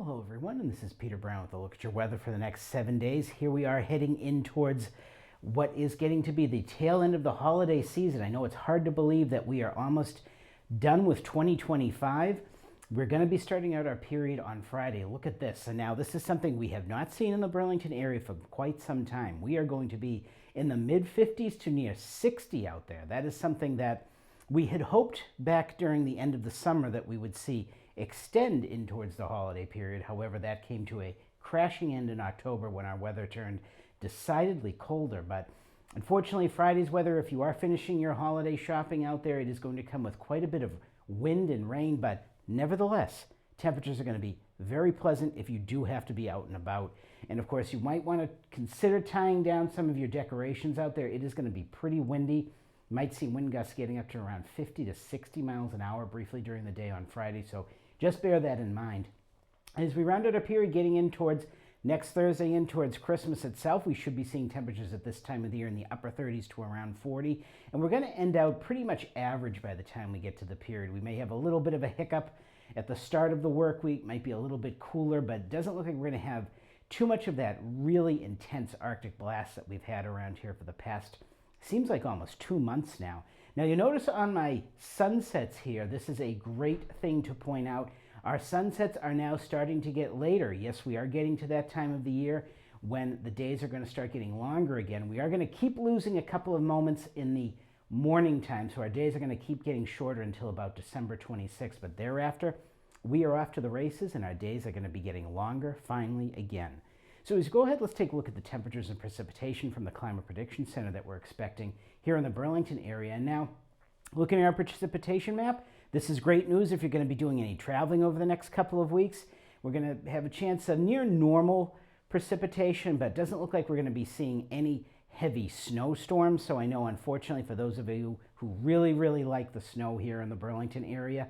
Hello everyone, and this is Peter Brown with a look at your weather for the next 7 days. Here we are heading in towards what is getting to be the tail end of the holiday season. I know it's hard to believe that we are almost done with 2025. We're going to be starting out our period on Friday. Look at this. And now this is something we have not seen in the Burlington area for quite some time. We are going to be in the mid 50s to near 60 out there. That is something that we had hoped back during the end of the summer that we would see extend in towards the holiday period. However, that came to a crashing end in October when our weather turned decidedly colder. But unfortunately, Friday's weather, if you are finishing your holiday shopping out there, it is going to come with quite a bit of wind and rain, but nevertheless, temperatures are going to be very pleasant if you do have to be out and about. And of course, you might want to consider tying down some of your decorations out there. It is going to be pretty windy. You might see wind gusts getting up to around 50 to 60 miles an hour briefly during the day on Friday, so just bear that in mind. As we round out our period getting in towards next Thursday, in towards Christmas itself, we should be seeing temperatures at this time of the year in the upper 30s to around 40, and we're going to end out pretty much average by the time we get to the period. We may have a little bit of a hiccup at the start of the work week, might be a little bit cooler, but it doesn't look like we're going to have too much of that really intense Arctic blast that we've had around here for the past, seems like almost 2 months now. Now you notice on my sunsets here, this is a great thing to point out. Our sunsets are now starting to get later. Yes, we are getting to that time of the year when the days are going to start getting longer again. We are going to keep losing a couple of moments in the morning time, so our days are going to keep getting shorter until about December 26th. But thereafter, we are off to the races and our days are going to be getting longer finally again. So as we go ahead, let's take a look at the temperatures and precipitation from the Climate Prediction Center that we're expecting here in the Burlington area. And now, looking at our precipitation map, this is great news if you're going to be doing any traveling over the next couple of weeks. We're going to have a chance of near normal precipitation, but it doesn't look like we're going to be seeing any heavy snowstorms. So I know, unfortunately, for those of you who really, really like the snow here in the Burlington area,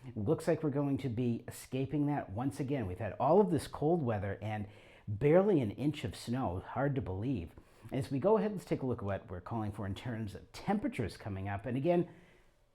it looks like we're going to be escaping that once again. We've had all of this cold weather and barely an inch of snow. Hard to believe. As we go ahead, let's take a look at what we're calling for in terms of temperatures coming up. And again,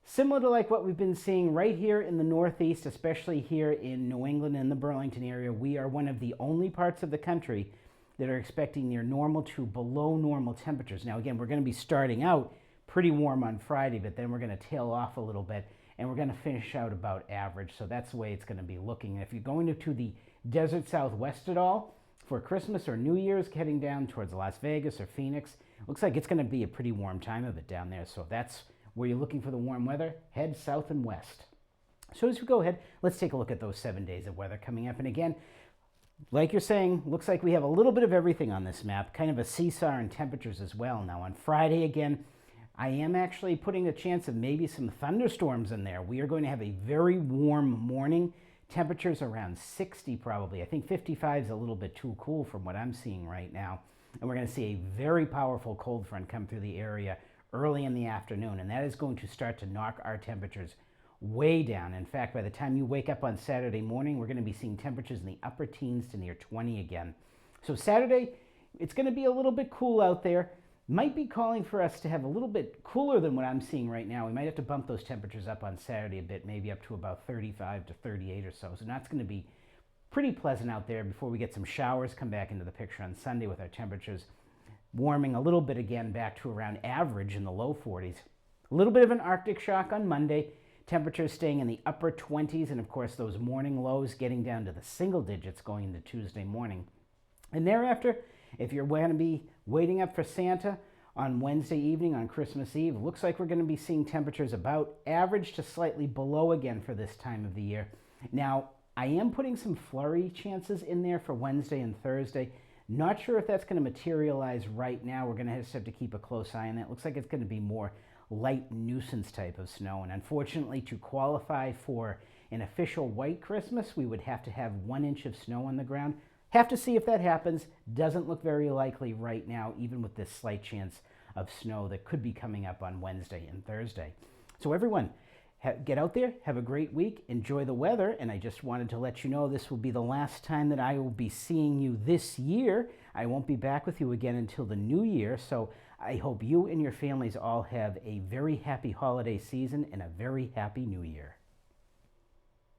similar to like what we've been seeing right here in the Northeast, especially here in New England and the Burlington area, we are one of the only parts of the country that are expecting near normal to below normal temperatures. Now again, we're going to be starting out pretty warm on Friday, but then we're going to tail off a little bit and we're going to finish out about average. So that's the way it's going to be looking. And if you're going to the desert Southwest at all for Christmas or New Year's, heading down towards Las Vegas or Phoenix, looks like it's going to be a pretty warm time of it down there. So if that's where you're looking for the warm weather, head south and west. So as we go ahead, let's take a look at those 7 days of weather coming up. And again, like you're saying, looks like we have a little bit of everything on this map, kind of a seesaw in temperatures as well. Now on Friday, again, I am actually putting a chance of maybe some thunderstorms in there. We are going to have a very warm morning. Temperatures around 60 probably. I think 55 is a little bit too cool from what I'm seeing right now. And we're going to see a very powerful cold front come through the area early in the afternoon. And that is going to start to knock our temperatures way down. In fact, by the time you wake up on Saturday morning, we're going to be seeing temperatures in the upper teens to near 20 again. So Saturday, it's going to be a little bit cool out there. Might be calling for us to have a little bit cooler than what I'm seeing right now. We might have to bump those temperatures up on Saturday a bit, maybe up to about 35 to 38 or so. So that's going to be pretty pleasant out there before we get some showers come back into the picture on Sunday with our temperatures warming a little bit again back to around average in the low 40s. A little bit of an Arctic shock on Monday. Temperatures staying in the upper 20s, and of course those morning lows getting down to the single digits going into Tuesday morning. And thereafter, if you're going to be waiting up for Santa on Wednesday evening, on Christmas Eve, looks like we're going to be seeing temperatures about average to slightly below again for this time of the year. Now, I am putting some flurry chances in there for Wednesday and Thursday. Not sure if that's going to materialize right now. We're going to just have to keep a close eye on that. Looks like it's going to be more light nuisance type of snow. And unfortunately, to qualify for an official white Christmas, we would have to have 1 inch of snow on the ground. Have to see if that happens. Doesn't look very likely right now, even with this slight chance of snow that could be coming up on Wednesday and Thursday. So everyone, get out there, have a great week, enjoy the weather, and I just wanted to let you know this will be the last time that I will be seeing you this year. I won't be back with you again until the new year, so I hope you and your families all have a very happy holiday season and a very happy new year.